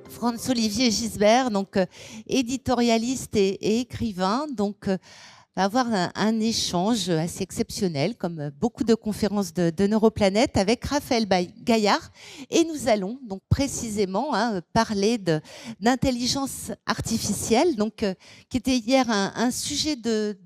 Franz-Olivier Gisbert, donc éditorialiste et écrivain, donc va avoir un échange assez exceptionnel, comme beaucoup de conférences de Neuroplanète, avec Raphaël Gaillard. Et nous allons donc précisément parler d'intelligence artificielle, donc, qui était hier un sujet de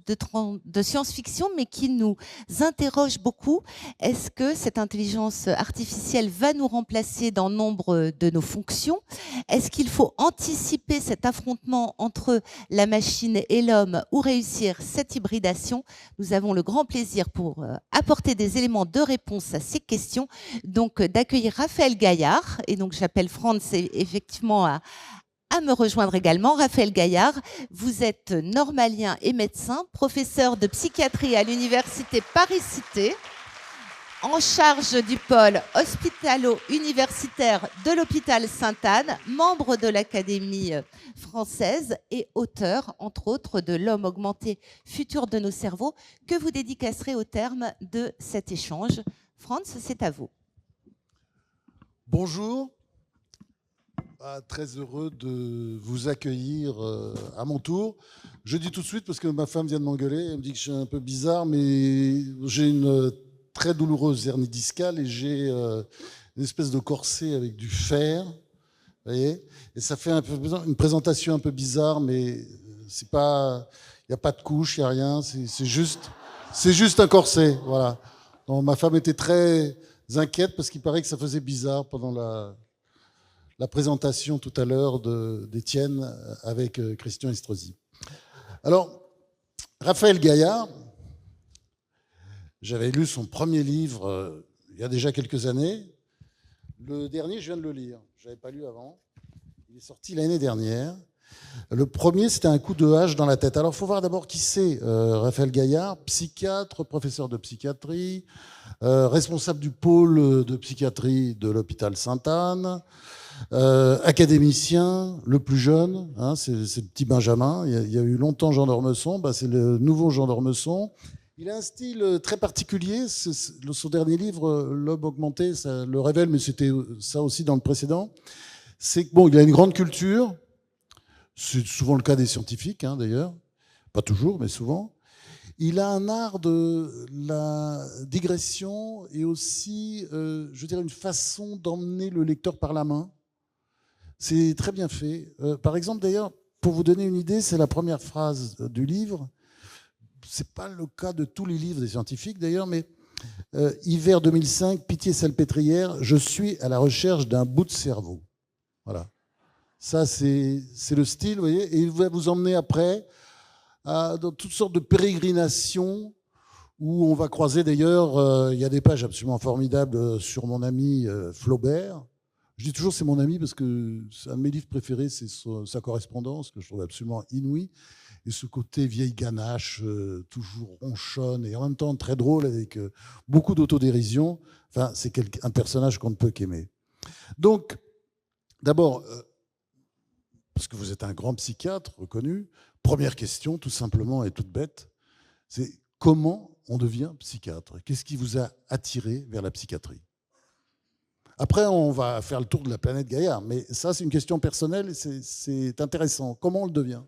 science-fiction, mais qui nous interroge beaucoup. Est-ce que cette intelligence artificielle va nous remplacer dans nombre de nos fonctions? Est-ce qu'il faut anticiper cet affrontement entre la machine et l'homme ou réussir cette hybridation? Nous avons le grand plaisir pour apporter des éléments de réponse à ces questions, donc d'accueillir Raphaël Gaillard, et donc j'appelle Franz effectivement à me rejoindre également. Raphaël Gaillard, vous êtes normalien et médecin, professeur de psychiatrie à l'université Paris-Cité, en charge du pôle hospitalo-universitaire de l'hôpital Sainte-Anne, membre de l'Académie française et auteur, entre autres, de L'homme augmenté, futur de nos cerveaux, que vous dédicacerez au terme de cet échange. Franz, c'est à vous. Bonjour. Très heureux de vous accueillir à mon tour. Je dis tout de suite, parce que ma femme vient de m'engueuler, elle me dit que je suis un peu bizarre, mais j'ai une très douloureuse hernie discale et j'ai une espèce de corset avec du fer, vous voyez, et ça fait un peu une présentation un peu bizarre, mais c'est pas, il n'y a pas de couche, il n'y a rien, c'est juste un corset, voilà. Donc, ma femme était très inquiète parce qu'il paraît que ça faisait bizarre pendant la présentation tout à l'heure d'Étienne avec Christian Estrosi. Alors, Raphaël Gaillard, j'avais lu son premier livre il y a déjà quelques années. Le dernier, je viens de le lire. Je n'avais pas lu avant. Il est sorti l'année dernière. Le premier, c'était Un coup de hache dans la tête. Alors, il faut voir d'abord qui c'est, Raphaël Gaillard, psychiatre, professeur de psychiatrie, responsable du pôle de psychiatrie de l'hôpital Sainte-Anne, académicien, le plus jeune, hein, c'est le petit Benjamin. Il y a eu longtemps Jean d'Ormesson, c'est le nouveau Jean d'Ormesson. Il a un style très particulier. Son dernier livre, L'homme augmenté, ça le révèle, mais c'était ça aussi dans le précédent. C'est que bon, il a une grande culture. C'est souvent le cas des scientifiques, hein, d'ailleurs. Pas toujours, mais souvent. Il a un art de la digression et aussi, je dirais, une façon d'emmener le lecteur par la main. C'est très bien fait. Par exemple, d'ailleurs, pour vous donner une idée, c'est la première phrase du livre. C'est pas le cas de tous les livres des scientifiques, d'ailleurs, mais hiver 2005, Pitié-Salpêtrière, je suis à la recherche d'un bout de cerveau. Voilà. Ça, c'est le style, vous voyez, et il va vous emmener après dans toutes sortes de pérégrinations où on va croiser, d'ailleurs, il y a des pages absolument formidables sur mon ami Flaubert. Je dis toujours c'est mon ami parce que un de mes livres préférés, c'est sa correspondance, que je trouve absolument inouïe. Et ce côté vieille ganache, toujours ronchonne, et en même temps très drôle, avec beaucoup d'autodérision. Enfin, c'est un personnage qu'on ne peut qu'aimer. Donc, d'abord, parce que vous êtes un grand psychiatre reconnu, première question, tout simplement et toute bête, c'est comment on devient psychiatre? Qu'est-ce qui vous a attiré vers la psychiatrie? Après, on va faire le tour de la planète Gaillard, mais ça, c'est une question personnelle et c'est intéressant. Comment on le devient?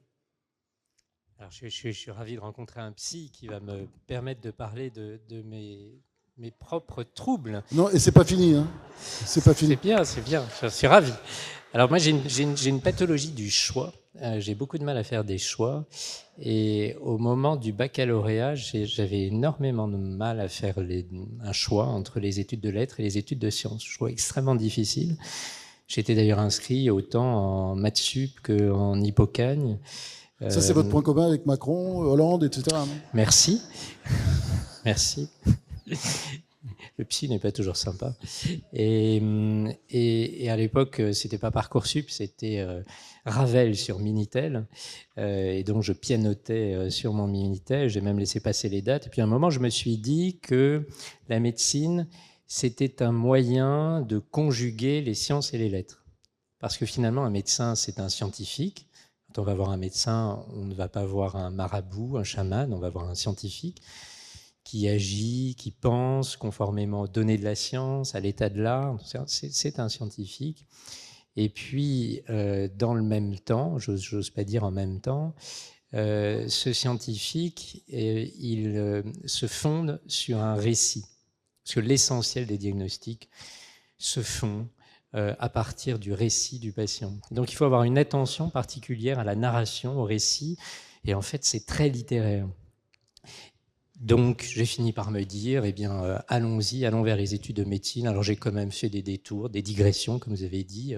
Alors, je suis ravi de rencontrer un psy qui va me permettre de parler de mes propres troubles. Non, et c'est pas fini, hein. C'est pas fini. C'est bien, je suis ravi. Alors moi, j'ai une pathologie du choix. J'ai beaucoup de mal à faire des choix. Et au moment du baccalauréat, j'avais énormément de mal à faire un choix entre les études de lettres et les études de sciences. Choix extrêmement difficile. J'étais d'ailleurs inscrit autant en maths sup qu'en hippocagne. Ça, c'est votre point commun avec Macron, Hollande, etc. Non? Merci. Merci. Le psy n'est pas toujours sympa. Et à l'époque, c'était pas Parcoursup, c'était Ravel sur Minitel. Et donc, je pianotais sur mon Minitel. J'ai même laissé passer les dates. Et puis, à un moment, je me suis dit que la médecine, c'était un moyen de conjuguer les sciences et les lettres. Parce que finalement, un médecin, c'est un scientifique. Quand on va voir un médecin, on ne va pas voir un marabout, un chaman, on va voir un scientifique qui agit, qui pense conformément aux données de la science, à l'état de l'art. C'est un scientifique. Et puis, dans le même temps, j'ose pas dire en même temps, ce scientifique, il se fonde sur un récit. Parce que l'essentiel des diagnostics se font à partir du récit du patient. Donc il faut avoir une attention particulière à la narration, au récit, et en fait c'est très littéraire. Donc j'ai fini par me dire, eh bien allons-y, allons vers les études de médecine. Alors j'ai quand même fait des détours, des digressions, comme vous avez dit,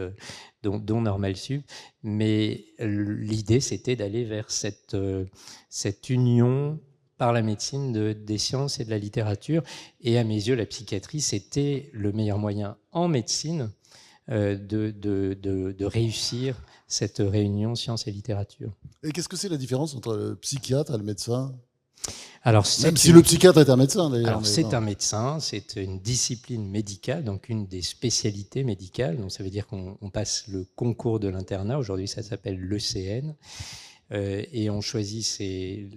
dont Normal Sup, mais l'idée c'était d'aller vers cette union par la médecine des sciences et de la littérature, et à mes yeux la psychiatrie c'était le meilleur moyen en médecine de réussir cette réunion sciences et littérature. Et qu'est-ce que c'est la différence entre le psychiatre et le médecin ? Alors, même si le psychiatre est un médecin, d'ailleurs. Alors, c'est un médecin, c'est une discipline médicale, donc une des spécialités médicales. Donc, ça veut dire qu'on passe le concours de l'internat. Aujourd'hui, ça s'appelle l'ECN. Et on choisit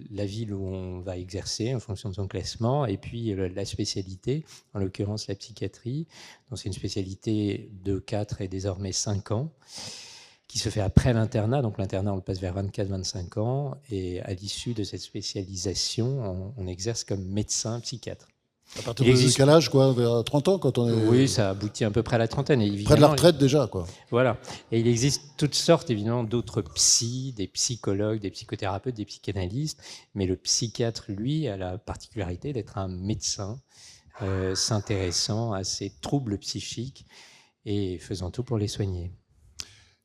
la ville où on va exercer en fonction de son classement, et puis la spécialité, en l'occurrence la psychiatrie. Donc c'est une spécialité de 4 et désormais 5 ans, qui se fait après l'internat. Donc l'internat, on le passe vers 24-25 ans, et à l'issue de cette spécialisation, on exerce comme médecin psychiatre. À partir de quel âge, quoi, vers 30 ans quand on est... Oui, ça aboutit à peu près à la trentaine. Et près de la retraite déjà, quoi. Voilà. Et il existe toutes sortes, évidemment, d'autres psys, des psychologues, des psychothérapeutes, des psychanalystes. Mais le psychiatre, lui, a la particularité d'être un médecin s'intéressant à ces troubles psychiques et faisant tout pour les soigner.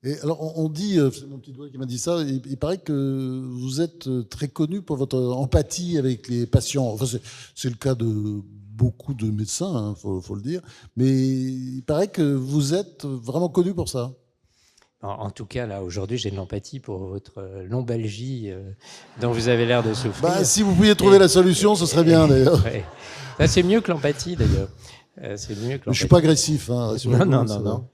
Et alors, on dit, c'est mon petit doigt qui m'a dit ça, il paraît que vous êtes très connu pour votre empathie avec les patients. Enfin, c'est le cas de beaucoup de médecins, faut le dire. Mais il paraît que vous êtes vraiment connu pour ça. En tout cas, là, aujourd'hui, j'ai de l'empathie pour votre lombalgie dont vous avez l'air de souffrir. Bah, si vous pouviez trouver la solution, ce serait bien, d'ailleurs. Ouais. Ça, c'est mieux que l'empathie, d'ailleurs. C'est mieux que je suis pas agressif. Hein, non.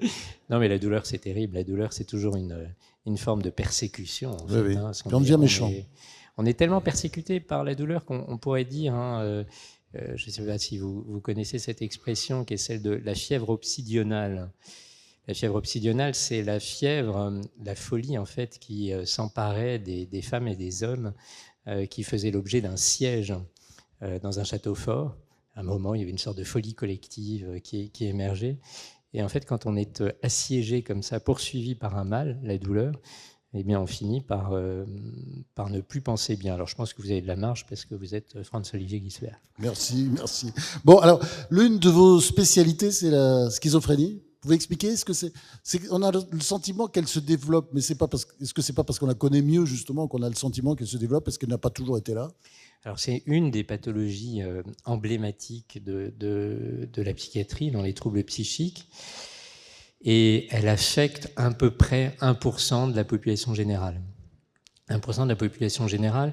Non, mais la douleur, c'est terrible. La douleur, c'est toujours une forme de persécution. En fait, oui. Hein, on devient méchant. On est tellement persécuté par la douleur qu'on pourrait dire, je ne sais pas si vous connaissez cette expression qui est celle de la fièvre obsidionale. La fièvre obsidionale, c'est la fièvre, la folie en fait, qui s'emparait des femmes et des hommes qui faisaient l'objet d'un siège dans un château fort. À un moment, il y avait une sorte de folie collective qui émergeait. Et en fait, quand on est assiégé comme ça, poursuivi par un mal, la douleur, eh bien, on finit par ne plus penser bien. Alors, je pense que vous avez de la marge parce que vous êtes Franz-Olivier Gisler. Merci. Bon, alors, l'une de vos spécialités, c'est la schizophrénie. Vous pouvez expliquer ce que c'est ? On a le sentiment qu'elle se développe, mais est-ce que c'est pas parce qu'on la connaît mieux, justement, qu'on a le sentiment qu'elle se développe, parce qu'elle n'a pas toujours été là ? Alors, c'est une des pathologies emblématiques de la psychiatrie, dans les troubles psychiques. Et elle affecte à peu près 1% de la population générale. 1% de la population générale,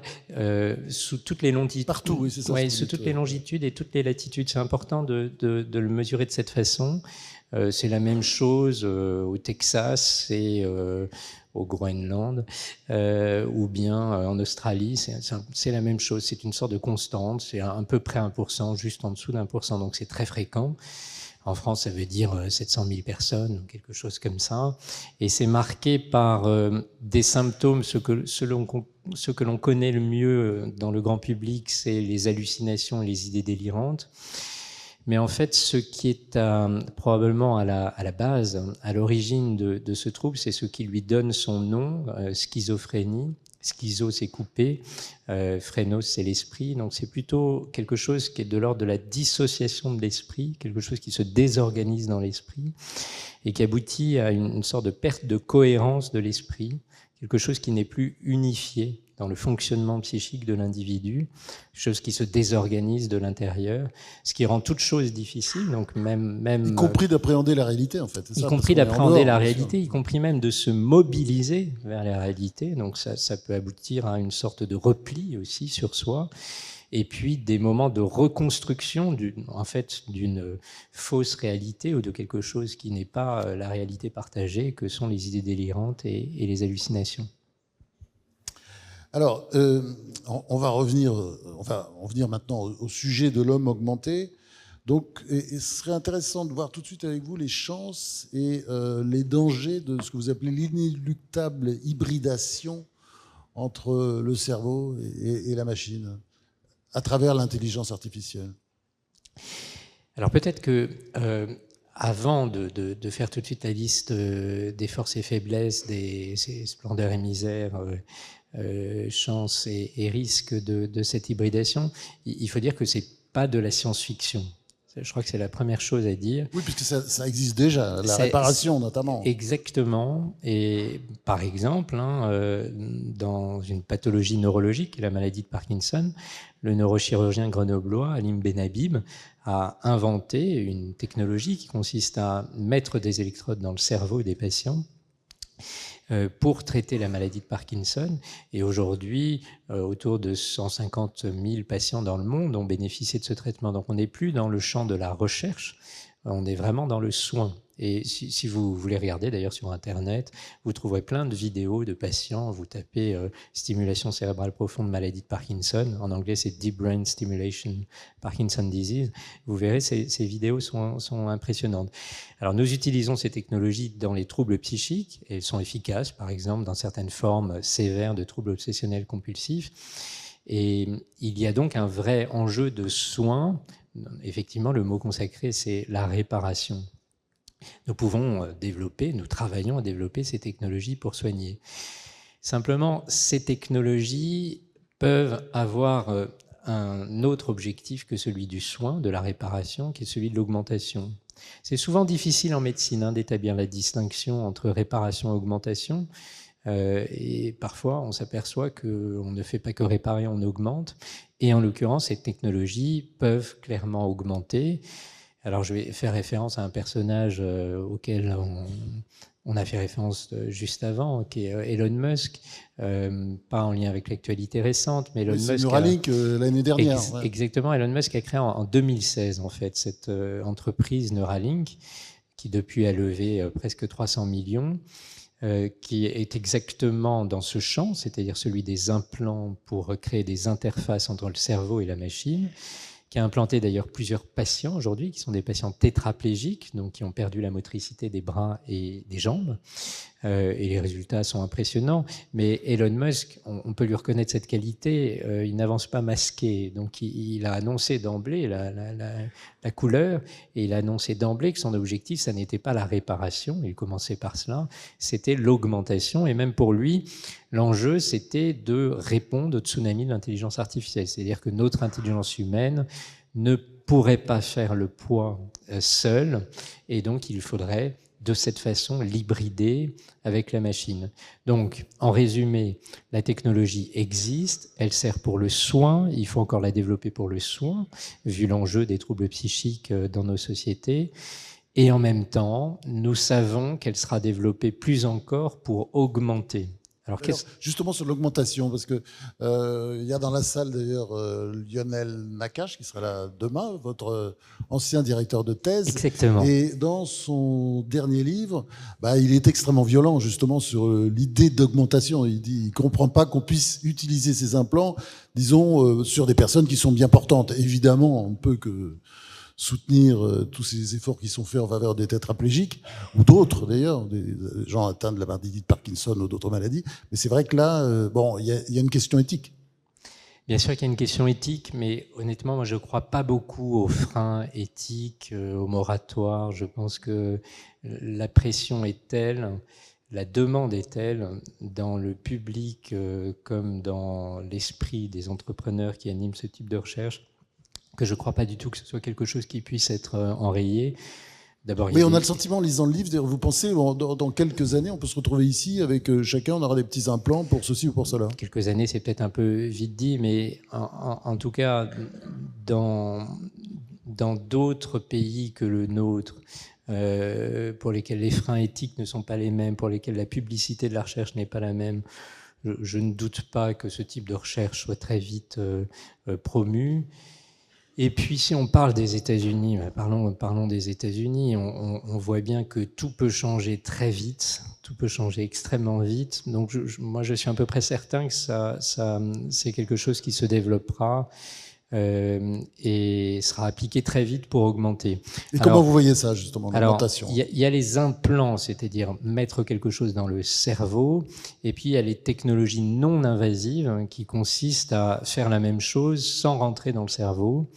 sous toutes les longitudes. Partout, oui, c'est ça. Oui, sous toutes les longitudes et toutes les latitudes. C'est important de le mesurer de cette façon. C'est la même chose au Texas et au Groenland, ou bien en Australie. C'est la même chose. C'est une sorte de constante. C'est à peu près 1%, juste en dessous d'1%. Donc c'est très fréquent. En France, ça veut dire 700 000 personnes, quelque chose comme ça. Et c'est marqué par des symptômes. Ce que l'on connaît le mieux dans le grand public, c'est les hallucinations et les idées délirantes. Mais en fait, ce qui est probablement à la base, à l'origine de ce trouble, c'est ce qui lui donne son nom, schizophrénie. Schizo, c'est coupé, phrénos, c'est l'esprit. Donc c'est plutôt quelque chose qui est de l'ordre de la dissociation de l'esprit, quelque chose qui se désorganise dans l'esprit et qui aboutit à une sorte de perte de cohérence de l'esprit, quelque chose qui n'est plus unifié dans le fonctionnement psychique de l'individu, chose qui se désorganise de l'intérieur, ce qui rend toute chose difficile, donc même y compris d'appréhender la réalité, en fait. Y compris d'appréhender la réalité, y compris même de se mobiliser vers la réalité. Donc ça peut aboutir à une sorte de repli aussi sur soi, et puis des moments de reconstruction d'une fausse réalité ou de quelque chose qui n'est pas la réalité partagée, que sont les idées délirantes et les hallucinations. Alors, on va en venir maintenant au sujet de l'homme augmenté. Donc, et ce serait intéressant de voir tout de suite avec vous les chances et les dangers de ce que vous appelez l'inéluctable hybridation entre le cerveau et la machine, à travers l'intelligence artificielle. Alors peut-être que avant de faire tout de suite la liste des forces et faiblesses, des splendeurs et misères, chances et risques de cette hybridation, il faut dire que c'est pas de la science-fiction. Je crois que c'est la première chose à dire. Oui, puisque ça existe déjà, la réparation notamment. Exactement. Et par exemple, dans une pathologie neurologique, la maladie de Parkinson, le neurochirurgien grenoblois Alim Benhabib a inventé une technologie qui consiste à mettre des électrodes dans le cerveau des patients pour traiter la maladie de Parkinson. Et aujourd'hui, autour de 150 000 patients dans le monde ont bénéficié de ce traitement. Donc on n'est plus dans le champ de la recherche, on est vraiment dans le soin. Et si vous voulez regarder d'ailleurs sur Internet, vous trouverez plein de vidéos de patients. Vous tapez stimulation cérébrale profonde, maladie de Parkinson. En anglais, c'est Deep Brain Stimulation Parkinson Disease. Vous verrez, ces vidéos sont impressionnantes. Alors, nous utilisons ces technologies dans les troubles psychiques et elles sont efficaces, par exemple, dans certaines formes sévères de troubles obsessionnels compulsifs. Et il y a donc un vrai enjeu de soin. Effectivement, le mot consacré, c'est la réparation. Nous pouvons développer, nous travaillons à développer ces technologies pour soigner. Simplement, ces technologies peuvent avoir un autre objectif que celui du soin, de la réparation, qui est celui de l'augmentation. C'est souvent difficile en médecine d'établir la distinction entre réparation et augmentation. Et parfois, on s'aperçoit qu'on ne fait pas que réparer, on augmente. Et en l'occurrence, ces technologies peuvent clairement augmenter. Alors, je vais faire référence à un personnage auquel on a fait référence juste avant, qui est Elon Musk, pas en lien avec l'actualité récente, mais Elon Musk... C'est Neuralink l'année dernière. Exactement, Elon Musk a créé en 2016, en fait, cette entreprise Neuralink, qui depuis a levé presque 300 millions, qui est exactement dans ce champ, c'est-à-dire celui des implants pour créer des interfaces entre le cerveau et la machine, qui a implanté d'ailleurs plusieurs patients aujourd'hui, qui sont des patients tétraplégiques, donc qui ont perdu la motricité des bras et des jambes. Et les résultats sont impressionnants. Mais Elon Musk, on peut lui reconnaître cette qualité, il n'avance pas masqué. Donc il a annoncé d'emblée la couleur, et il a annoncé d'emblée que son objectif, ça n'était pas la réparation, il commençait par cela, c'était l'augmentation. Et même pour lui, l'enjeu, c'était de répondre au tsunami de l'intelligence artificielle. C'est-à-dire que notre intelligence humaine ne pourrait pas faire le poids seule, et donc il faudrait de cette façon l'hybrider avec la machine. Donc, en résumé, la technologie existe, elle sert pour le soin, il faut encore la développer pour le soin, vu l'enjeu des troubles psychiques dans nos sociétés, et en même temps, nous savons qu'elle sera développée plus encore pour augmenter. Alors, justement sur l'augmentation, parce que il y a dans la salle d'ailleurs Lionel Nakache qui sera là demain, votre ancien directeur de thèse. Exactement. Et dans son dernier livre, il est extrêmement violent justement sur l'idée d'augmentation. Il dit, il comprend pas qu'on puisse utiliser ces implants, disons, sur des personnes qui sont bien portantes. Évidemment, on peut que soutenir tous ces efforts qui sont faits en faveur des tétraplégiques, ou d'autres d'ailleurs, des gens atteints de la maladie de Parkinson ou d'autres maladies. Mais c'est vrai que là, il y a une question éthique. Bien sûr qu'il y a une question éthique, mais honnêtement, moi je ne crois pas beaucoup aux freins éthiques, aux moratoires. Je pense que la pression est telle, la demande est telle, dans le public comme dans l'esprit des entrepreneurs qui animent ce type de recherche, que je ne crois pas du tout que ce soit quelque chose qui puisse être enrayé. D'abord, mais on a le sentiment, en lisant le livre, vous pensez, dans quelques années, on peut se retrouver ici avec chacun, on aura des petits implants pour ceci ou pour cela. Quelques années, c'est peut-être un peu vite dit, mais en tout cas, dans d'autres pays que le nôtre, pour lesquels les freins éthiques ne sont pas les mêmes, pour lesquels la publicité de la recherche n'est pas la même, je ne doute pas que ce type de recherche soit très vite promu. Et puis, si on parle des États-Unis, parlons des États-Unis, on voit bien que tout peut changer très vite, tout peut changer extrêmement vite. Donc, moi, je suis à peu près certain que c'est quelque chose qui se développera et sera appliqué très vite pour augmenter. Et comment vous voyez ça, justement, l'augmentation? Il y a les implants, c'est-à-dire mettre quelque chose dans le cerveau, et puis il y a les technologies non invasives qui consistent à faire la même chose sans rentrer dans le cerveau,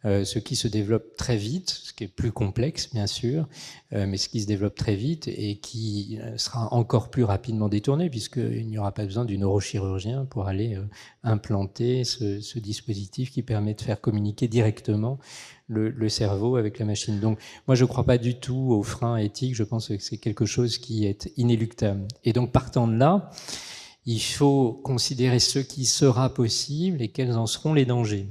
ce qui se développe très vite, ce qui est plus complexe bien sûr, mais ce qui se développe très vite et qui sera encore plus rapidement détourné puisqu'il n'y aura pas besoin du neurochirurgien pour aller implanter ce dispositif qui permet de faire communiquer directement le cerveau avec la machine. Donc moi je ne crois pas du tout aux freins éthiques, je pense que c'est quelque chose qui est inéluctable. Et donc partant de là, il faut considérer ce qui sera possible et quels en seront les dangers.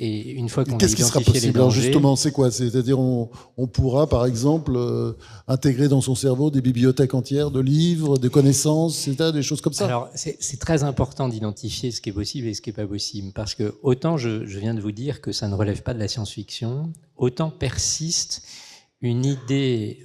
Et une fois qu'on a identifié les dangers... Justement, c'est quoi? C'est-à-dire on pourra, par exemple, intégrer dans son cerveau des bibliothèques entières de livres, de connaissances, des choses comme ça? Alors, c'est très important d'identifier ce qui est possible et ce qui n'est pas possible. Parce que autant je viens de vous dire que ça ne relève pas de la science-fiction, autant persiste une idée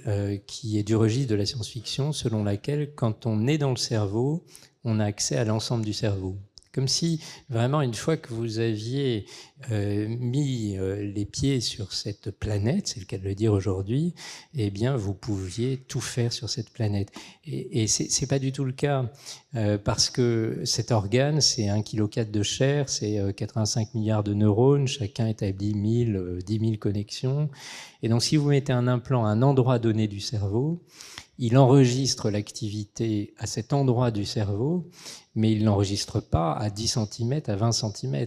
qui est du registre de la science-fiction, selon laquelle, quand on est dans le cerveau, on a accès à l'ensemble du cerveau. Comme si, vraiment, une fois que vous aviez mis les pieds sur cette planète, c'est le cas de le dire aujourd'hui, eh bien, vous pouviez tout faire sur cette planète. Et c'est pas du tout le cas, parce que cet organe, c'est 1,4 kg de chair, c'est 85 milliards de neurones, chacun établit 10 000 connexions. Et donc, si vous mettez un implant à un endroit donné du cerveau, il enregistre l'activité à cet endroit du cerveau, mais il ne l'enregistre pas à 10 cm, à 20 cm.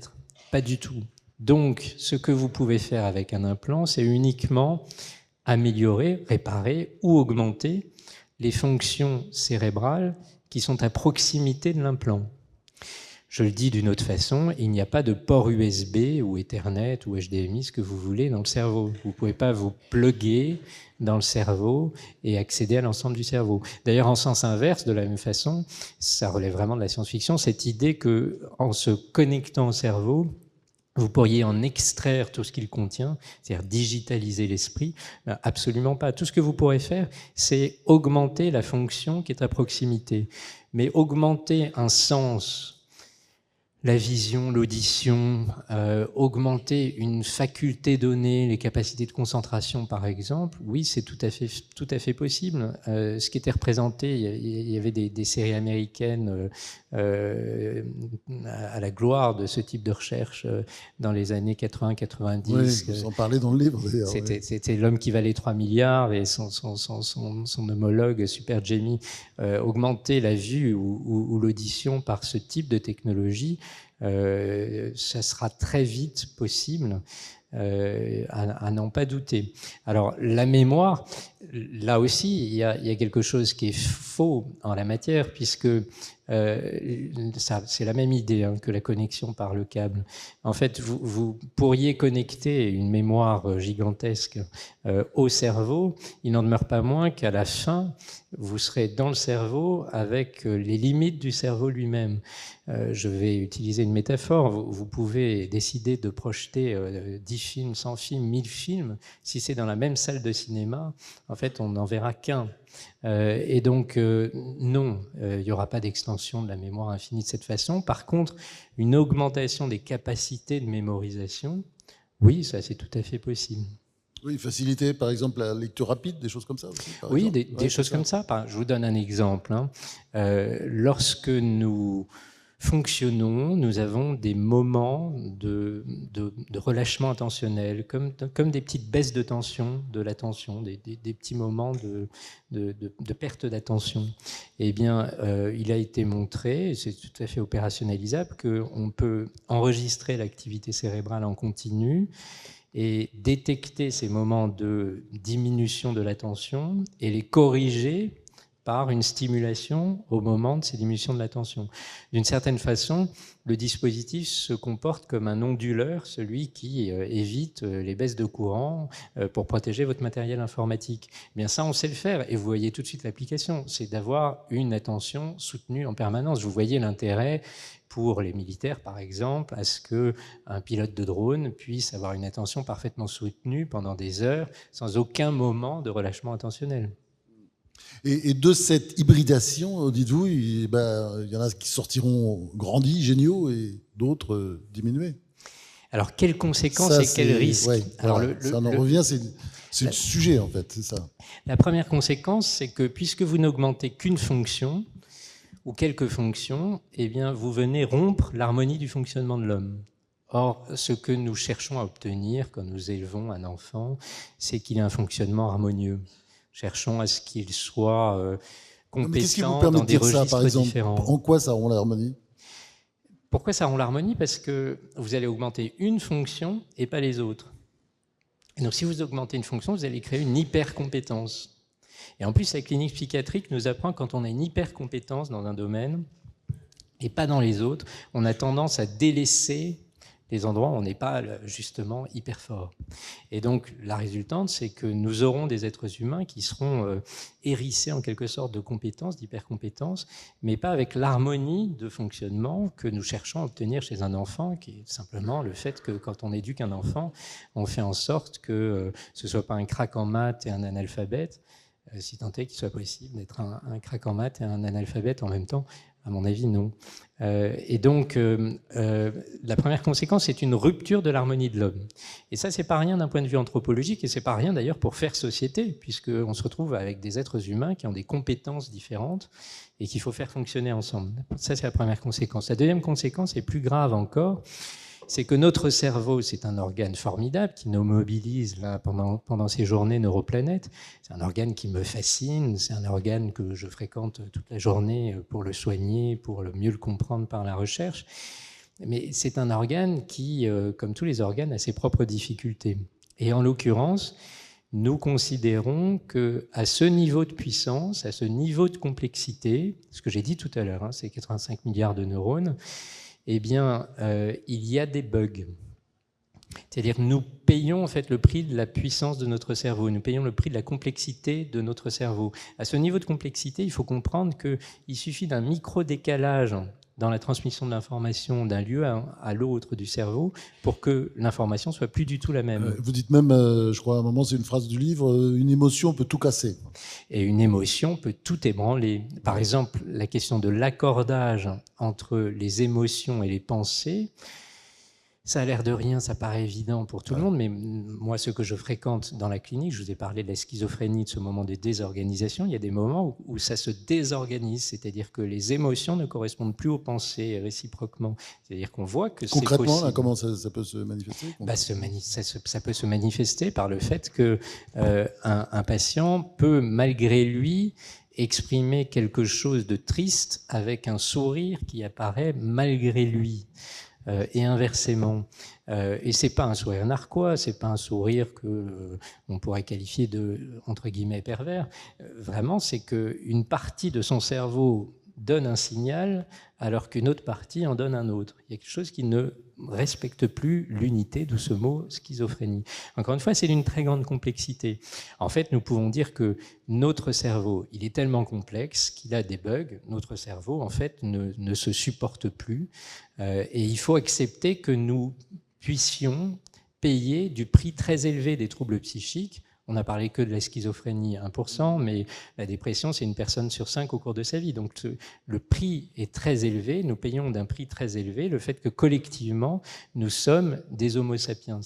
Pas du tout. Donc, ce que vous pouvez faire avec un implant, c'est uniquement améliorer, réparer ou augmenter les fonctions cérébrales qui sont à proximité de l'implant. Je le dis d'une autre façon, il n'y a pas de port USB ou Ethernet ou HDMI, ce que vous voulez, dans le cerveau. Vous ne pouvez pas vous plugger dans le cerveau et accéder à l'ensemble du cerveau. D'ailleurs, en sens inverse, de la même façon, ça relève vraiment de la science-fiction, cette idée que, en se connectant au cerveau, vous pourriez en extraire tout ce qu'il contient, c'est-à-dire digitaliser l'esprit. Absolument pas. Tout ce que vous pourrez faire, c'est augmenter la fonction qui est à proximité. Mais augmenter un sens, la vision, l'audition, augmenter une faculté donnée, les capacités de concentration par exemple, oui, c'est tout à fait possible. Ce qui était représenté, il y avait des séries américaines à la gloire de ce type de recherche dans les années 80-90. Oui, vous en parlez dans le livre d'ailleurs. C'était L'homme qui valait 3 milliards et son homologue Super Jamie augmenter la vue ou l'audition par ce type de technologie. Ça sera très vite possible, à n'en pas douter. Alors, la mémoire, là aussi, il y a quelque chose qui est faux en la matière, puisque c'est la même idée que la connexion par le câble. En fait, vous pourriez connecter une mémoire gigantesque au cerveau, il n'en demeure pas moins qu'à la fin, vous serez dans le cerveau avec les limites du cerveau lui-même. Je vais utiliser une métaphore. Vous pouvez décider de projeter 10 films, 100 films, 1000 films. Si c'est dans la même salle de cinéma, en fait, on n'en verra qu'un. Et donc, non, il n'y aura pas d'extension de la mémoire infinie de cette façon. Par contre, une augmentation des capacités de mémorisation, oui, ça c'est tout à fait possible. Oui, faciliter par exemple la lecture rapide, des choses comme ça aussi. Oui, des choses comme ça. Je vous donne un exemple. Lorsque nous fonctionnons, nous avons des moments de relâchement intentionnel, comme des petites baisses de tension, de l'attention, des petits moments de perte d'attention. Eh bien, il a été montré, c'est tout à fait opérationnalisable, qu'on peut enregistrer l'activité cérébrale en continu et détecter ces moments de diminution de l'attention et les corriger par une stimulation au moment de ces diminutions de l'attention. D'une certaine façon, le dispositif se comporte comme un onduleur, celui qui évite les baisses de courant pour protéger votre matériel informatique. Eh bien ça, on sait le faire, et vous voyez tout de suite l'application, c'est d'avoir une attention soutenue en permanence. Vous voyez l'intérêt pour les militaires, par exemple, à ce qu'un pilote de drone puisse avoir une attention parfaitement soutenue pendant des heures, sans aucun moment de relâchement attentionnel. Et de cette hybridation, dites-vous, il y en a qui sortiront grandis, géniaux, et d'autres diminués. Alors, quelles conséquences et quels risques? Ouais, Alors, voilà, ça en revient, c'est le sujet, en fait, c'est ça. La première conséquence, c'est que puisque vous n'augmentez qu'une fonction, ou quelques fonctions, eh bien, vous venez rompre l'harmonie du fonctionnement de l'homme. Or, ce que nous cherchons à obtenir quand nous élevons un enfant, c'est qu'il ait un fonctionnement harmonieux. Cherchons à ce qu'il soit compétent dans des registres différents. En quoi ça rompt l'harmonie? Pourquoi ça rompt l'harmonie? Parce que vous allez augmenter une fonction et pas les autres. Et donc, si vous augmentez une fonction, vous allez créer une hypercompétence. Et en plus, la clinique psychiatrique nous apprend que quand on a une hypercompétence dans un domaine et pas dans les autres, on a tendance à délaisser les endroits où on n'est pas justement hyper fort. Et donc, la résultante, c'est que nous aurons des êtres humains qui seront hérissés en quelque sorte de compétences, d'hypercompétences, mais pas avec l'harmonie de fonctionnement que nous cherchons à obtenir chez un enfant, qui est simplement le fait que quand on éduque un enfant, on fait en sorte que ce ne soit pas un crack en maths et un analphabète, si tant est qu'il soit possible d'être un crack en maths et un analphabète en même temps. À mon avis, non. Et donc, la première conséquence, c'est une rupture de l'harmonie de l'homme. Et ça, c'est pas rien d'un point de vue anthropologique, et c'est pas rien d'ailleurs pour faire société, puisqu'on se retrouve avec des êtres humains qui ont des compétences différentes et qu'il faut faire fonctionner ensemble. Ça, c'est la première conséquence. La deuxième conséquence est plus grave encore, c'est que notre cerveau, c'est un organe formidable qui nous mobilise là, pendant ces journées neuroplanètes. C'est un organe qui me fascine, c'est un organe que je fréquente toute la journée pour le soigner, pour mieux le comprendre par la recherche. Mais c'est un organe qui, comme tous les organes, a ses propres difficultés. Et en l'occurrence, nous considérons qu'à ce niveau de puissance, à ce niveau de complexité, ce que j'ai dit tout à l'heure, hein, c'est 85 milliards de neurones, eh bien, il y a des bugs. C'est-à-dire que nous payons en fait le prix de la puissance de notre cerveau, nous payons le prix de la complexité de notre cerveau. À ce niveau de complexité, il faut comprendre qu'il suffit d'un micro-décalage dans la transmission de l'information d'un lieu à l'autre du cerveau pour que l'information soit plus du tout la même. Vous dites même, je crois à un moment, c'est une phrase du livre, une émotion peut tout casser. Et une émotion peut tout ébranler. Par exemple, la question de l'accordage entre les émotions et les pensées, ça a l'air de rien, ça paraît évident pour tout le monde, mais moi, ce que je fréquente dans la clinique, je vous ai parlé de la schizophrénie, de ce moment de désorganisation, il y a des moments où ça se désorganise, c'est-à-dire que les émotions ne correspondent plus aux pensées réciproquement. C'est-à-dire qu'on voit que c'est possible. Concrètement, là, comment ça peut se manifester? Ça peut se manifester par le fait qu'un patient peut, malgré lui, exprimer quelque chose de triste avec un sourire qui apparaît malgré lui. Et inversement. Et c'est pas un sourire narquois, c'est pas un sourire que on pourrait qualifier de entre guillemets pervers. Vraiment, c'est qu'une partie de son cerveau donne un signal alors qu'une autre partie en donne un autre. Il y a quelque chose qui ne respecte plus l'unité de ce mot schizophrénie. Encore une fois, c'est d'une très grande complexité. En fait, nous pouvons dire que notre cerveau, il est tellement complexe qu'il a des bugs. Notre cerveau, en fait, ne se supporte plus. Et il faut accepter que nous puissions payer du prix très élevé des troubles psychiques. On n'a parlé que de la schizophrénie, 1%, mais la dépression, c'est une personne sur 5 au cours de sa vie. Donc le prix est très élevé, nous payons d'un prix très élevé le fait que collectivement, nous sommes des homo sapiens.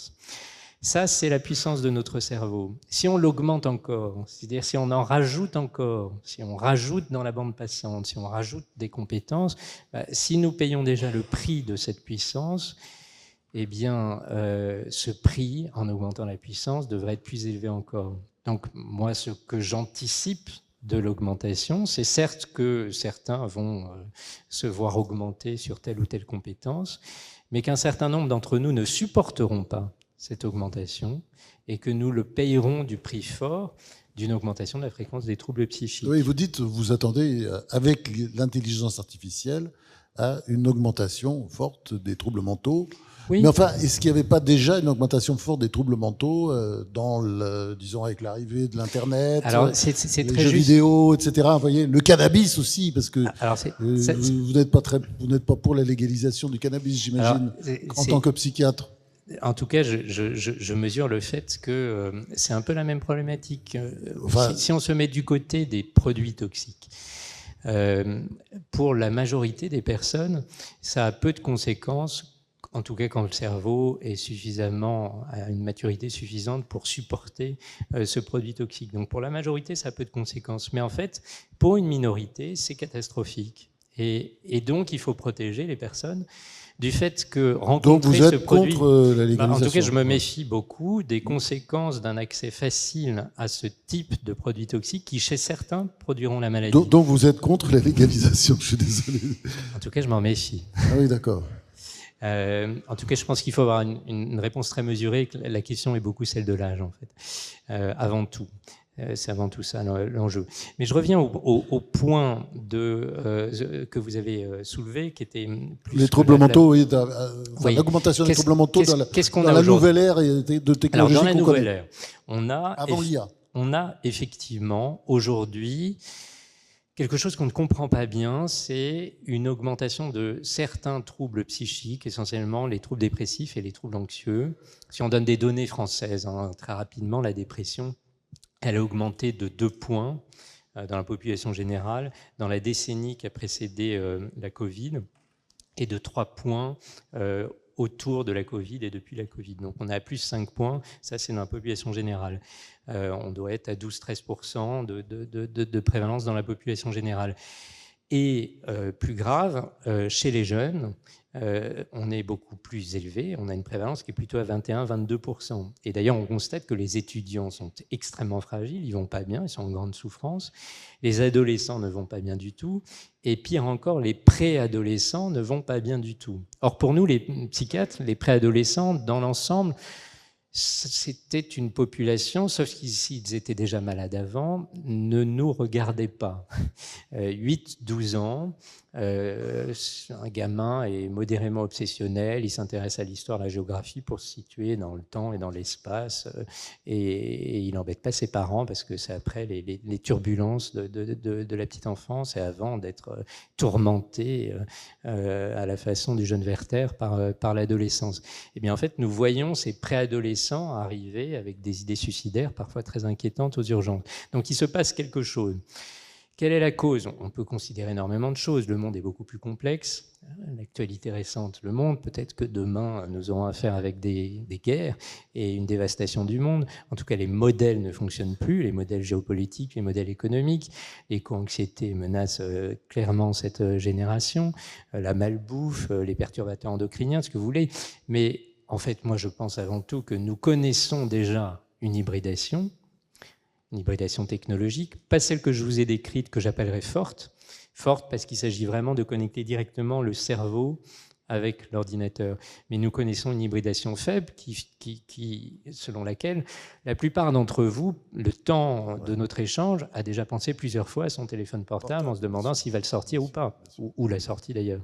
Ça, c'est la puissance de notre cerveau. Si on l'augmente encore, c'est-à-dire si on en rajoute encore, si on rajoute dans la bande passante, si on rajoute des compétences, si nous payons déjà le prix de cette puissance, eh bien, ce prix, en augmentant la puissance, devrait être plus élevé encore. Donc, moi, ce que j'anticipe de l'augmentation, c'est certes que certains vont se voir augmenter sur telle ou telle compétence, mais qu'un certain nombre d'entre nous ne supporteront pas cette augmentation, et que nous le payerons du prix fort d'une augmentation de la fréquence des troubles psychiques. Oui, vous dites, vous attendez, avec l'intelligence artificielle, à une augmentation forte des troubles mentaux. Oui. Mais enfin, est-ce qu'il n'y avait pas déjà une augmentation forte des troubles mentaux disons, avec l'arrivée de l'Internet, c'est les très jeux juste. vidéo, etc. Vous voyez, le cannabis aussi, parce que vous n'êtes pas pour la légalisation du cannabis, j'imagine, en tant que psychiatre. En tout cas, je mesure le fait que c'est un peu la même problématique. Si on se met du côté des produits toxiques, pour la majorité des personnes, ça a peu de conséquences, en tout cas quand le cerveau est à une maturité suffisante pour supporter ce produit toxique. Donc pour la majorité, ça a peu de conséquences. Mais en fait, pour une minorité, c'est catastrophique. Et donc, il faut protéger les personnes du fait que rencontrer donc vous êtes ce produit, contre la légalisation. en tout cas, je me méfie beaucoup des conséquences d'un accès facile à ce type de produits toxiques qui, chez certains, produiront la maladie. Donc vous êtes contre la légalisation, je suis désolé. En tout cas, je m'en méfie. Ah oui, d'accord. En tout cas, je pense qu'il faut avoir une réponse très mesurée. La question est beaucoup celle de l'âge, en fait, avant tout. C'est avant tout ça l'enjeu. Mais je reviens au point que vous avez soulevé, qui était plus les troubles mentaux, oui, oui. L'augmentation des troubles mentaux dans dans la nouvelle ère de technologie. Alors, dans la nouvelle ère, avant l'IA. On a effectivement aujourd'hui quelque chose qu'on ne comprend pas bien, c'est une augmentation de certains troubles psychiques, essentiellement les troubles dépressifs et les troubles anxieux. Si on donne des données françaises, très rapidement, la dépression, elle a augmenté de 2 points dans la population générale dans la décennie qui a précédé la Covid, et de 3 points autour de la Covid et depuis la Covid. Donc on a plus 5 points, ça c'est dans la population générale. On doit être à 12-13% de prévalence dans la population générale. Et plus grave, chez les jeunes, on est beaucoup plus élevé, on a une prévalence qui est plutôt à 21-22%. Et d'ailleurs, on constate que les étudiants sont extrêmement fragiles, ils ne vont pas bien, ils sont en grande souffrance. Les adolescents ne vont pas bien du tout. Et pire encore, les préadolescents ne vont pas bien du tout. Or, pour nous, les psychiatres, les préadolescents, dans l'ensemble, c'était une population, sauf s'ils étaient déjà malades avant, ne nous regardaient pas. 8-12 ans, un gamin est modérément obsessionnel, il s'intéresse à l'histoire, à la géographie pour se situer dans le temps et dans l'espace, et il n'embête pas ses parents parce que c'est après les turbulences de la petite enfance et avant d'être tourmenté à la façon du jeune Werther par l'adolescence. Et bien en fait, nous voyons ces préadolescents arriver avec des idées suicidaires parfois très inquiétantes aux urgences. Donc il se passe quelque chose. Quelle est la cause ? On peut considérer énormément de choses. Le monde est beaucoup plus complexe. L'actualité récente le montre. Peut-être que demain, nous aurons affaire avec des guerres et une dévastation du monde. En tout cas, les modèles ne fonctionnent plus, les modèles géopolitiques, les modèles économiques. L'éco-anxiété menace clairement cette génération. La malbouffe, les perturbateurs endocriniens, ce que vous voulez. Mais en fait, moi, je pense avant tout que nous connaissons déjà une hybridation technologique, pas celle que je vous ai décrite, que j'appellerais forte parce qu'il s'agit vraiment de connecter directement le cerveau avec l'ordinateur. Mais nous connaissons une hybridation faible selon laquelle la plupart d'entre vous, le temps de notre échange, a déjà pensé plusieurs fois à son téléphone portable en se demandant s'il va le sortir ou pas, ou la sortie d'ailleurs.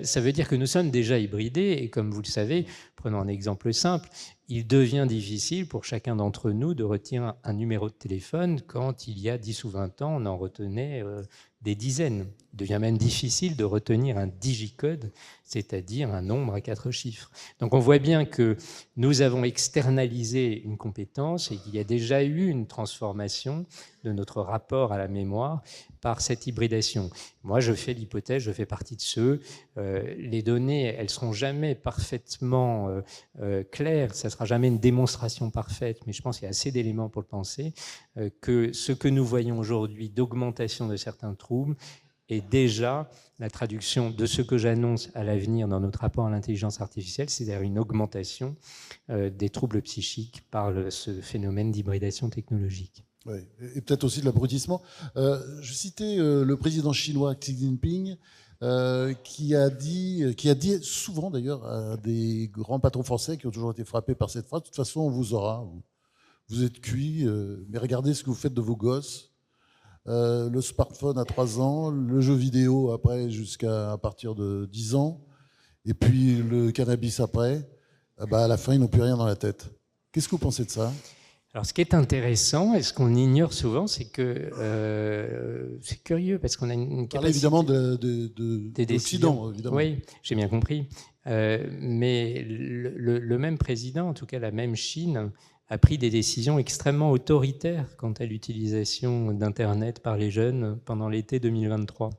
Ça veut dire que nous sommes déjà hybridés et comme vous le savez, prenons un exemple simple, il devient difficile pour chacun d'entre nous de retenir un numéro de téléphone quand il y a 10 ou 20 ans, on en retenait des dizaines. Il devient même difficile de retenir un digicode, c'est-à-dire un nombre à 4 chiffres. Donc on voit bien que nous avons externalisé une compétence et qu'il y a déjà eu une transformation de notre rapport à la mémoire par cette hybridation. Moi, je fais l'hypothèse, je fais partie de ceux, les données, elles ne seront jamais parfaitement claires, ça ne sera jamais une démonstration parfaite, mais je pense qu'il y a assez d'éléments pour le penser, que ce que nous voyons aujourd'hui d'augmentation de certains troubles est déjà la traduction de ce que j'annonce à l'avenir dans notre rapport à l'intelligence artificielle, c'est-à-dire une augmentation des troubles psychiques par ce phénomène d'hybridation technologique. Oui, et peut-être aussi de l'abrutissement. Je citais le président chinois Xi Jinping qui a dit souvent d'ailleurs à des grands patrons français qui ont toujours été frappés par cette phrase, de toute façon on vous aura, vous êtes cuits, mais regardez ce que vous faites de vos gosses. Le smartphone à 3 ans, le jeu vidéo après jusqu'à partir de 10 ans, et puis le cannabis après, à la fin ils n'ont plus rien dans la tête. Qu'est-ce que vous pensez de ça ? Alors, ce qui est intéressant et ce qu'on ignore souvent, c'est que c'est curieux parce qu'on a une capacité... évidemment de l'Occident, évidemment. Oui, j'ai bien compris. Mais le même président, en tout cas la même Chine, a pris des décisions extrêmement autoritaires quant à l'utilisation d'Internet par les jeunes pendant l'été 2023.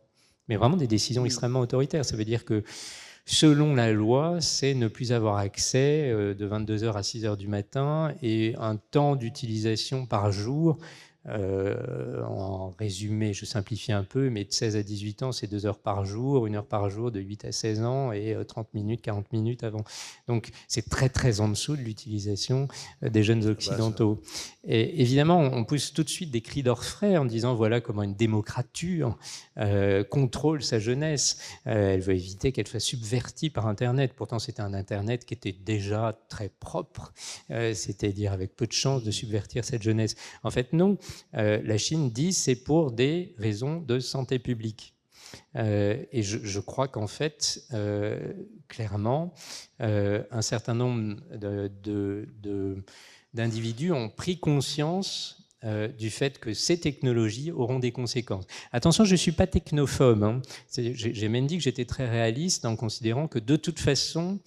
Mais vraiment des décisions extrêmement autoritaires. Ça veut dire que selon la loi, c'est ne plus avoir accès de 22h à 6h du matin et un temps d'utilisation par jour. En résumé, je simplifie un peu, mais de 16 à 18 ans, c'est 2 heures par jour, 1 heure par jour de 8 à 16 ans et 30 minutes, 40 minutes avant. Donc c'est très très en dessous de l'utilisation des jeunes occidentaux. Et évidemment, on pousse tout de suite des cris d'orfraie en disant voilà comment une démocrature contrôle sa jeunesse. Elle veut éviter qu'elle soit subvertie par Internet. Pourtant, c'était un Internet qui était déjà très propre, c'est-à-dire avec peu de chances de subvertir cette jeunesse. En fait, non. La Chine dit c'est pour des raisons de santé publique. Et je crois qu'en fait, clairement, un certain nombre d'individus ont pris conscience du fait que ces technologies auront des conséquences. Attention, je ne suis pas technophobe. Hein. J'ai même dit que j'étais très réaliste en considérant que de toute façon,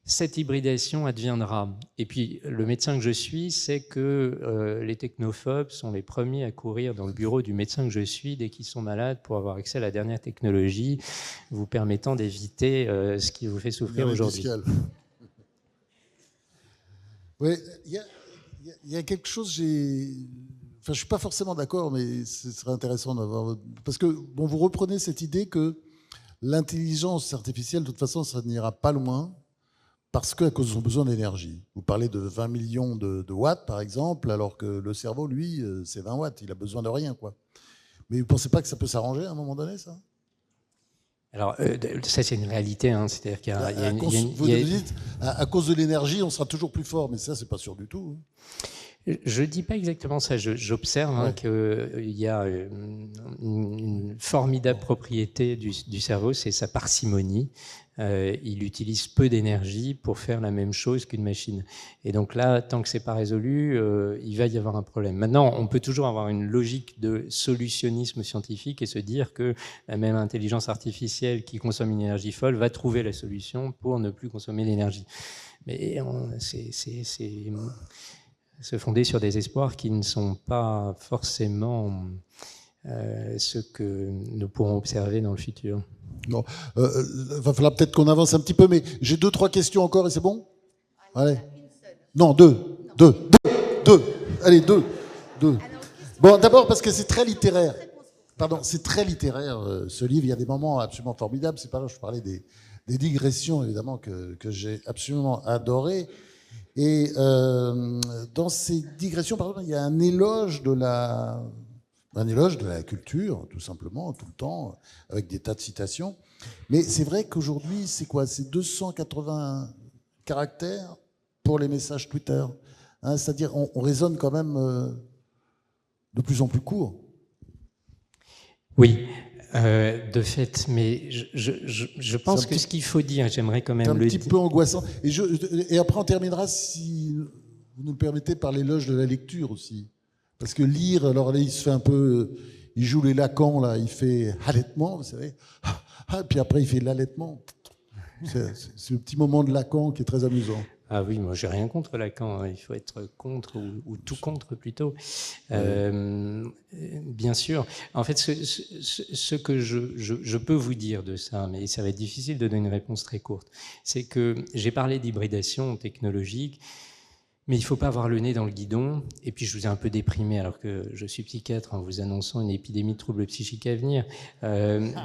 cette hybridation adviendra. Et puis, le médecin que je suis sait que les technophobes sont les premiers à courir dans le bureau du médecin que je suis dès qu'ils sont malades pour avoir accès à la dernière technologie, vous permettant d'éviter ce qui vous fait souffrir aujourd'hui. Oui, il y a quelque chose, je ne suis pas forcément d'accord, mais ce serait intéressant d'avoir... Parce que vous reprenez cette idée que l'intelligence artificielle, de toute façon, ça n'ira pas loin, parce qu'à cause de son besoin d'énergie. Vous parlez de 20 millions de watts, par exemple, alors que le cerveau, lui, c'est 20 watts. Il a besoin de rien, quoi. Mais vous ne pensez pas que ça peut s'arranger à un moment donné, ça ? Alors, ça, c'est une réalité. Hein. C'est-à-dire qu'il y a une... Vous dites, à cause de l'énergie, on sera toujours plus fort. Mais ça, c'est pas sûr du tout. Je ne dis pas exactement ça. J'observe qu'il y a une formidable propriété du cerveau, c'est sa parcimonie. Il utilise peu d'énergie pour faire la même chose qu'une machine. Et donc là, tant que ce n'est pas résolu, il va y avoir un problème. Maintenant, on peut toujours avoir une logique de solutionnisme scientifique et se dire que la même intelligence artificielle qui consomme une énergie folle va trouver la solution pour ne plus consommer l'énergie. Mais c'est se fonder sur des espoirs qui ne sont pas forcément ce que nous pourrons observer dans le futur. Non, va falloir peut-être qu'on avance un petit peu, mais j'ai 2-3 questions encore et c'est bon ? Allez. Non, deux. Allez, deux. Bon, d'abord parce que c'est très littéraire. Pardon, c'est très littéraire ce livre. Il y a des moments absolument formidables. C'est pas là, je parlais des digressions évidemment que j'ai absolument adorées. Et dans ces digressions, par exemple, il y a un éloge de la culture, tout simplement, tout le temps, avec des tas de citations. Mais c'est vrai qu'aujourd'hui, c'est quoi ? C'est 280 caractères pour les messages Twitter. Hein, c'est-à-dire, on raisonne quand même de plus en plus court. Oui, de fait, mais je pense que ce qu'il faut dire, j'aimerais quand même le dire. C'est un petit peu angoissant. Et après, on terminera, si vous nous permettez, par l'éloge de la lecture aussi. Parce que lire, alors là, il se fait un peu... Il joue les Lacan, là, il fait allaitement, vous savez. Puis après, il fait l'allaitement. C'est le petit moment de Lacan qui est très amusant. Ah oui, moi, j'ai rien contre Lacan. Il faut être contre ou tout contre, plutôt. Bien sûr. En fait, ce que je peux vous dire de ça, mais ça va être difficile de donner une réponse très courte, c'est que j'ai parlé d'hybridation technologique, mais il ne faut pas avoir le nez dans le guidon. Et puis, je vous ai un peu déprimé alors que je suis psychiatre en vous annonçant une épidémie de troubles psychiques à venir.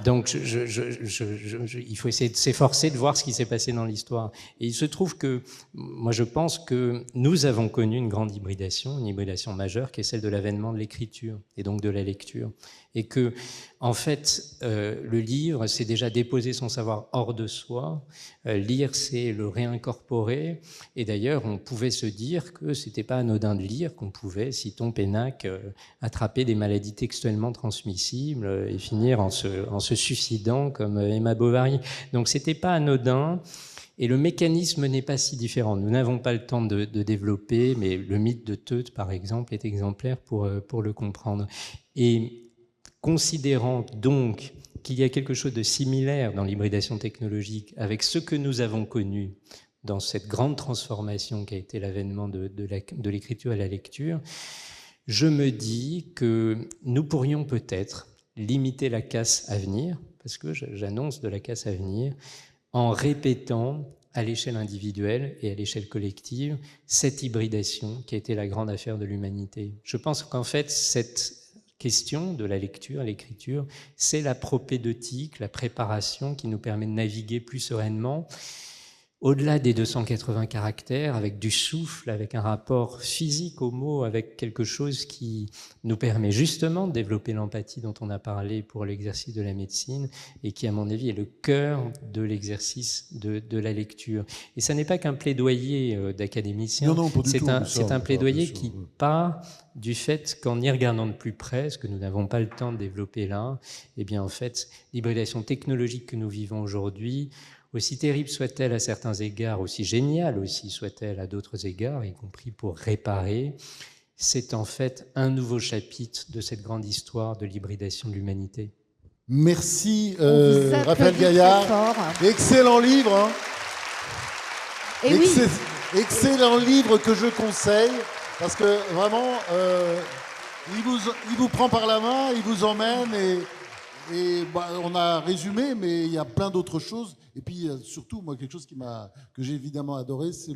Donc, il faut essayer de s'efforcer de voir ce qui s'est passé dans l'histoire. Et il se trouve que, moi, je pense que nous avons connu une grande hybridation, une hybridation majeure, qui est celle de l'avènement de l'écriture et donc de la lecture. et que, en fait, le livre, c'est déjà déposer son savoir hors de soi. Lire, c'est le réincorporer. Et d'ailleurs, on pouvait se dire que c'était pas anodin de lire, qu'on pouvait, citons Pénac, attraper des maladies textuellement transmissibles et finir en se suicidant comme Emma Bovary. Donc, c'était pas anodin. Et le mécanisme n'est pas si différent. Nous n'avons pas le temps de développer, mais le mythe de Teut, par exemple, est exemplaire pour le comprendre. Et considérant donc qu'il y a quelque chose de similaire dans l'hybridation technologique avec ce que nous avons connu dans cette grande transformation qui a été l'avènement de l'écriture et la lecture, je me dis que nous pourrions peut-être limiter la casse à venir, parce que j'annonce de la casse à venir, en répétant à l'échelle individuelle et à l'échelle collective cette hybridation qui a été la grande affaire de l'humanité. Je pense qu'en fait, cette question de la lecture, l'écriture, c'est la propédeutique, la préparation qui nous permet de naviguer plus sereinement au-delà des 280 caractères, avec du souffle, avec un rapport physique aux mots, avec quelque chose qui nous permet justement de développer l'empathie dont on a parlé pour l'exercice de la médecine et qui, à mon avis, est le cœur de l'exercice de la lecture. Et ça n'est pas qu'un plaidoyer d'académicien, c'est un plaidoyer qui part du fait qu'en y regardant de plus près, ce que nous n'avons pas le temps de développer là, eh bien en fait, l'hybridation technologique que nous vivons aujourd'hui, aussi terrible soit-elle à certains égards, aussi géniale aussi soit-elle à d'autres égards, y compris pour réparer, c'est en fait un nouveau chapitre de cette grande histoire de l'hybridation de l'humanité. Merci Raphaël Gaillard. Excellent livre. Hein. Excellent livre que je conseille, parce que vraiment, il vous prend par la main, il vous emmène et on a résumé, mais il y a plein d'autres choses. Et puis surtout, moi, quelque chose que j'ai évidemment adoré, c'est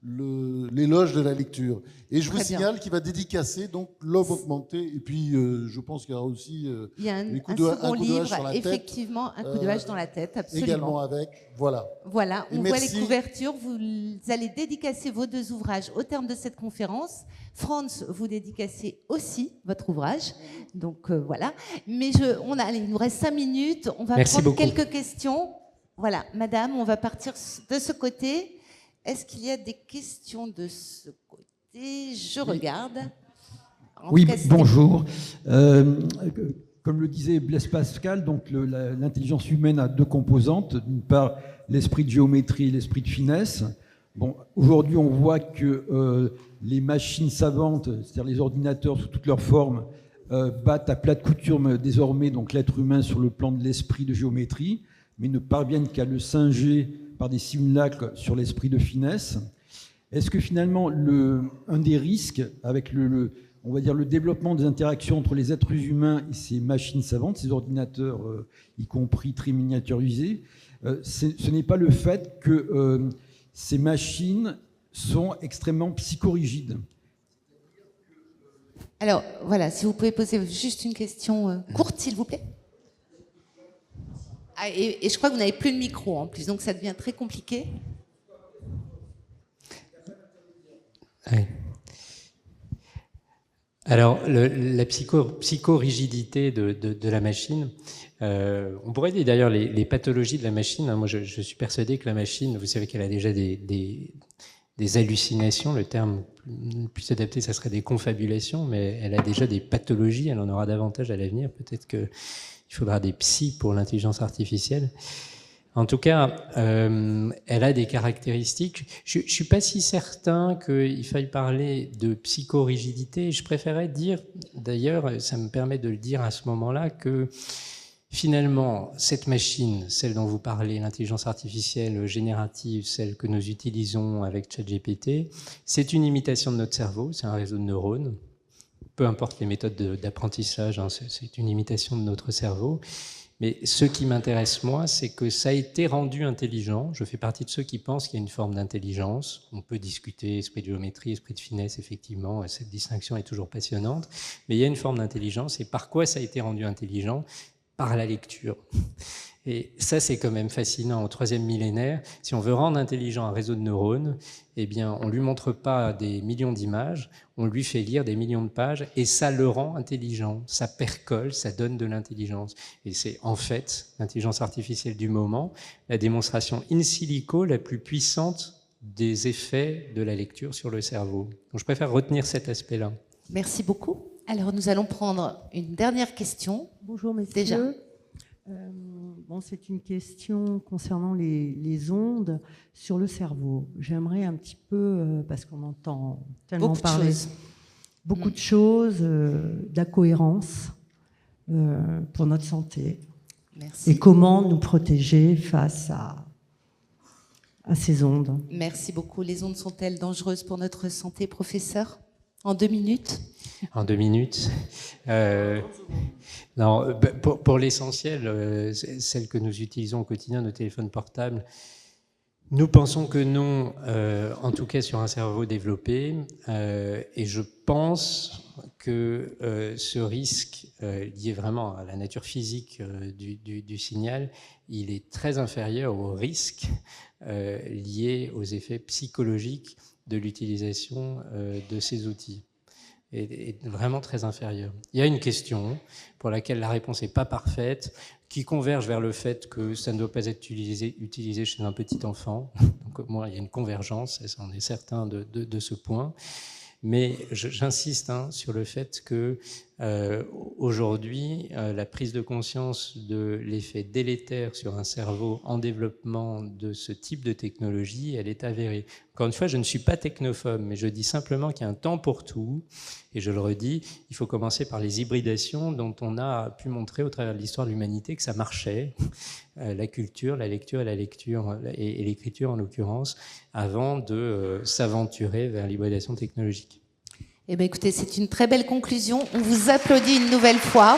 l'éloge de la lecture. Et je vous signale qu'il va dédicacer donc L'Homme augmenté. Et puis, je pense qu'il y aura aussi il y a un second livre, effectivement, un coup de hache dans la tête, absolument. Également avec, voilà. Voilà, on voit les couvertures. Vous allez dédicacer vos 2 ouvrages au terme de cette conférence. Franz, vous dédicacez aussi votre ouvrage. Donc voilà. Mais il nous reste 5 minutes. On va prendre quelques questions. Voilà, madame, on va partir de ce côté. Est-ce qu'il y a des questions de ce côté? Je regarde. Oui, bonjour. Comme le disait Blaise Pascal, donc l'intelligence humaine a 2 composantes. D'une part, l'esprit de géométrie et l'esprit de finesse. Bon, aujourd'hui, on voit que les machines savantes, c'est-à-dire les ordinateurs sous toutes leurs formes, battent à plat de couture désormais donc l'être humain sur le plan de l'esprit de géométrie, mais ne parviennent qu'à le singer par des simulacres sur l'esprit de finesse. Est-ce que finalement, un des risques avec on va dire le développement des interactions entre les êtres humains et ces machines savantes, ces ordinateurs, y compris très miniaturisés, ce n'est pas le fait que ces machines sont extrêmement psychorigides? Alors, voilà, si vous pouvez poser juste une question courte, s'il vous plaît. Ah, et je crois que vous n'avez plus de micro en plus, donc ça devient très compliqué. Oui. Alors, la psychorigidité de la machine, on pourrait dire d'ailleurs les pathologies de la machine. Hein, moi, je suis persuadé que la machine, vous savez qu'elle a déjà des hallucinations. Le terme le plus adapté, ça serait des confabulations, mais elle a déjà des pathologies. Elle en aura davantage à l'avenir. Peut-être qu'il faudra des psys pour l'intelligence artificielle. En tout cas, elle a des caractéristiques. Je ne suis pas si certain qu'il faille parler de psychorigidité. Je préférais dire, d'ailleurs, ça me permet de le dire à ce moment-là, que finalement, cette machine, celle dont vous parlez, l'intelligence artificielle générative, celle que nous utilisons avec ChatGPT, c'est une imitation de notre cerveau, c'est un réseau de neurones. Peu importe les méthodes d'apprentissage, hein, c'est une imitation de notre cerveau. Mais ce qui m'intéresse, moi, c'est que ça a été rendu intelligent. Je fais partie de ceux qui pensent qu'il y a une forme d'intelligence. On peut discuter esprit de géométrie, esprit de finesse, effectivement. Cette distinction est toujours passionnante. Mais il y a une forme d'intelligence. Et par quoi ça a été rendu intelligent? par la lecture. Et ça, c'est quand même fascinant. Au 3e millénaire, si on veut rendre intelligent un réseau de neurones, eh bien, on ne lui montre pas des millions d'images, on lui fait lire des millions de pages, et ça le rend intelligent. Ça percole, ça donne de l'intelligence. Et c'est en fait l'intelligence artificielle du moment, la démonstration in silico la plus puissante des effets de la lecture sur le cerveau. Donc, je préfère retenir cet aspect-là. Merci beaucoup. Alors, nous allons prendre une dernière question. Bonjour, messieurs. Déjà. C'est une question concernant les ondes sur le cerveau. J'aimerais un petit peu, parce qu'on entend tellement parler beaucoup de choses, de la cohérence pour notre santé. Merci. Et comment nous protéger face à ces ondes. Merci beaucoup. Les ondes sont-elles dangereuses pour notre santé, professeur ? En 2 minutes ? En 2 minutes. Non, pour l'essentiel, celles que nous utilisons au quotidien, nos téléphones portables, nous pensons que non, en tout cas sur un cerveau développé. Et je pense que ce risque lié vraiment à la nature physique du signal, il est très inférieur au risque lié aux effets psychologiques de l'utilisation de ces outils. Est vraiment très inférieur. Il y a une question pour laquelle la réponse n'est pas parfaite, qui converge vers le fait que ça ne doit pas être utilisé chez un petit enfant. Donc, moi, il y a une convergence, on est certain de ce point. Mais j'insiste sur le fait que aujourd'hui, la prise de conscience de l'effet délétère sur un cerveau en développement de ce type de technologie, elle est avérée. Encore une fois, je ne suis pas technophobe, mais je dis simplement qu'il y a un temps pour tout. Et je le redis, il faut commencer par les hybridations dont on a pu montrer au travers de l'histoire de l'humanité que ça marchait. La culture, la lecture et l'écriture en l'occurrence, avant de s'aventurer vers l'hybridation technologique. Eh bien, écoutez, c'est une très belle conclusion. On vous applaudit une nouvelle fois.